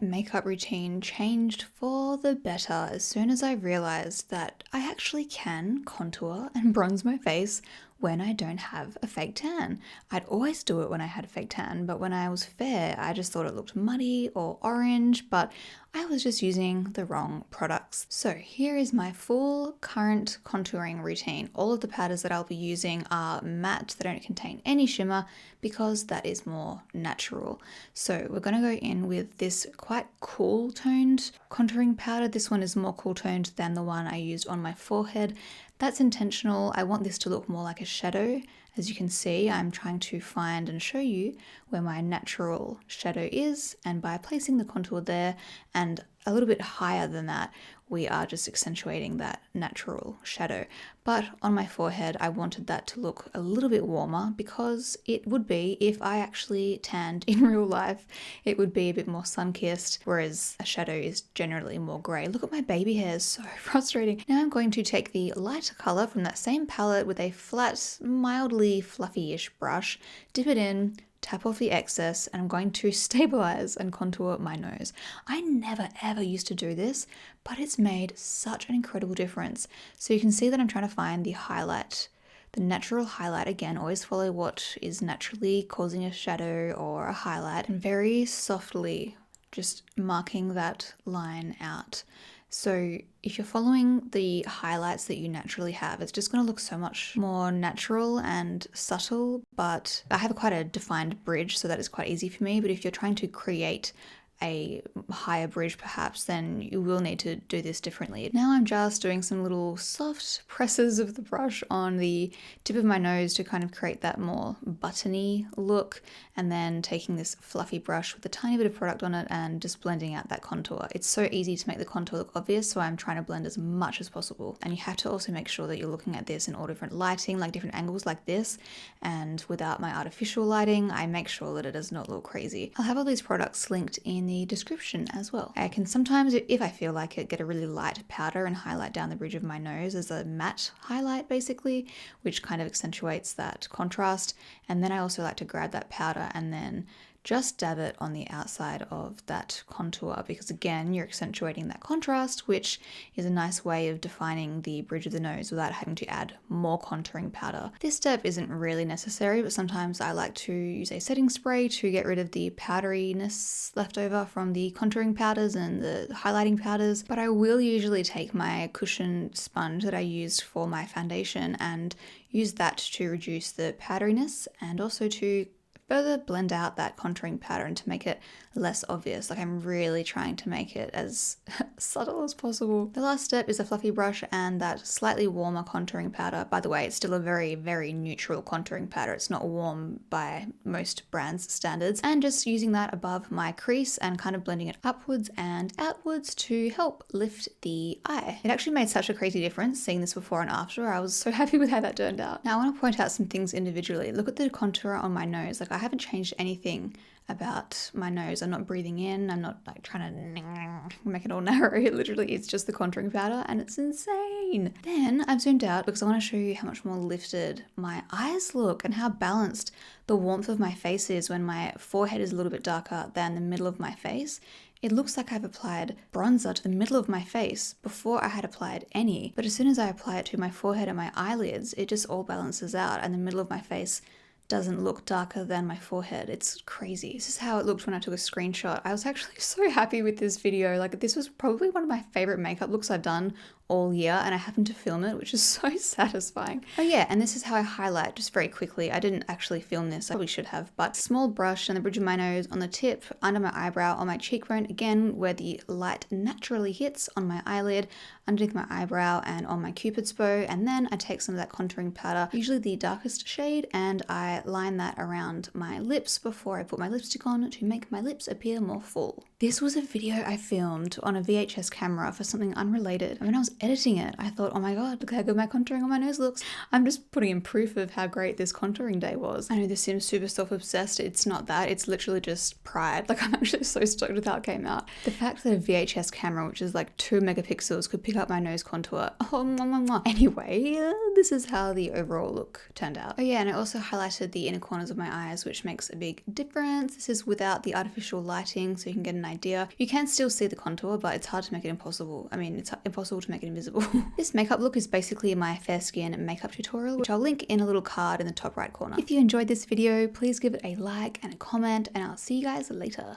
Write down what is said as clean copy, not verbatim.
makeup routine changed for the better as soon as I realized that I actually can contour and bronze my face when I don't have a fake tan. I'd always do it when I had a fake tan, but when I was fair, I just thought it looked muddy or orange, but I was just using the wrong products. So here is my full current contouring routine. All of the powders that I'll be using are matte. They don't contain any shimmer because that is more natural. So we're going to go in with this quite cool toned contouring powder. This one is more cool toned than the one I used on my forehead. That's intentional. I want this to look more like a shadow. As you can see, I'm trying to find and show you where my natural shadow is, and by placing the contour there and a little bit higher than that, we are just accentuating that natural shadow. But on my forehead, I wanted that to look a little bit warmer because it would be, if I actually tanned in real life, it would be a bit more sun-kissed, whereas a shadow is generally more grey. Look at my baby hairs, so frustrating. Now I'm going to take the lighter colour from that same palette with a flat, mildly fluffy-ish brush, dip it in, tap off the excess, and I'm going to stabilize and contour my nose. I never ever used to do this, but it's made such an incredible difference. So you can see that I'm trying to find the highlight, the natural highlight. Again, always follow what is naturally causing a shadow or a highlight, and very softly just marking that line out. So if you're following the highlights that you naturally have, it's just going to look so much more natural and subtle, but I have quite a defined bridge, so that is quite easy for me. But if you're trying to create a higher bridge perhaps, then you will need to do this differently. Now I'm just doing some little soft presses of the brush on the tip of my nose to kind of create that more buttony look, and then taking this fluffy brush with a tiny bit of product on it and just blending out that contour. It's so easy to make the contour look obvious, so I'm trying to blend as much as possible. And you have to also make sure that you're looking at this in all different lighting, like different angles like this, and without my artificial lighting, I make sure that it does not look crazy. I'll have all these products linked in the description as well. I can sometimes, if I feel like it, get a really light powder and highlight down the bridge of my nose as a matte highlight basically, which kind of accentuates that contrast. And then I also like to grab that powder and then just dab it on the outside of that contour, because again, you're accentuating that contrast, which is a nice way of defining the bridge of the nose without having to add more contouring powder. This step isn't really necessary, but sometimes I like to use a setting spray to get rid of the powderiness left over from the contouring powders and the highlighting powders. But I will usually take my cushion sponge that I used for my foundation and use that to reduce the powderiness and also to further blend out that contouring powder and to make it less obvious. Like, I'm really trying to make it as subtle as possible. The last step is a fluffy brush and that slightly warmer contouring powder. By the way, it's still a very, very neutral contouring powder. It's not warm by most brands' standards. And just using that above my crease and kind of blending it upwards and outwards to help lift the eye. It actually made such a crazy difference seeing this before and after. I was so happy with how that turned out. Now I want to point out some things individually. Look at the contour on my nose. Like, I haven't changed anything about my nose. I'm not breathing in. I'm not like trying to make it all narrow. It literally is just the contouring powder and it's insane. Then I've zoomed out because I want to show you how much more lifted my eyes look and how balanced the warmth of my face is when my forehead is a little bit darker than the middle of my face. It looks like I've applied bronzer to the middle of my face before I had applied any, but as soon as I apply it to my forehead and my eyelids, it just all balances out and the middle of my face doesn't look darker than my forehead. It's crazy. This is how it looked when I took a screenshot. I was actually so happy with this video. Like, this was probably one of my favorite makeup looks I've done all year, and I happened to film it, which is so satisfying. Oh yeah, and this is how I highlight, just very quickly. I didn't actually film this, I probably should have, but small brush on the bridge of my nose, on the tip, under my eyebrow, on my cheekbone, again where the light naturally hits, on my eyelid, underneath my eyebrow, and on my cupid's bow. And then I take some of that contouring powder, usually the darkest shade, and I line that around my lips before I put my lipstick on to make my lips appear more full. This was a video I filmed on a VHS camera for something unrelated. When I was editing it, I thought, oh my god, look how good my contouring on my nose looks. I'm just putting in proof of how great this contouring day was. I know this seems super self-obsessed. It's not that. It's literally just pride. Like, I'm actually so stoked with how it came out. The fact that a VHS camera, which is like 2 megapixels, could pick up my nose contour. Oh, mwah, mwah, mwah. Anyway, this is how the overall look turned out. Oh yeah, and I also highlighted the inner corners of my eyes, which makes a big difference. This is without the artificial lighting, so you can get an idea. You can still see the contour, but it's hard to make it impossible. I mean, it's impossible to make it invisible. This makeup look is basically my fair skin makeup tutorial, which I'll link in a little card in the top right corner. If you enjoyed this video, please give it a like and a comment, and I'll see you guys later.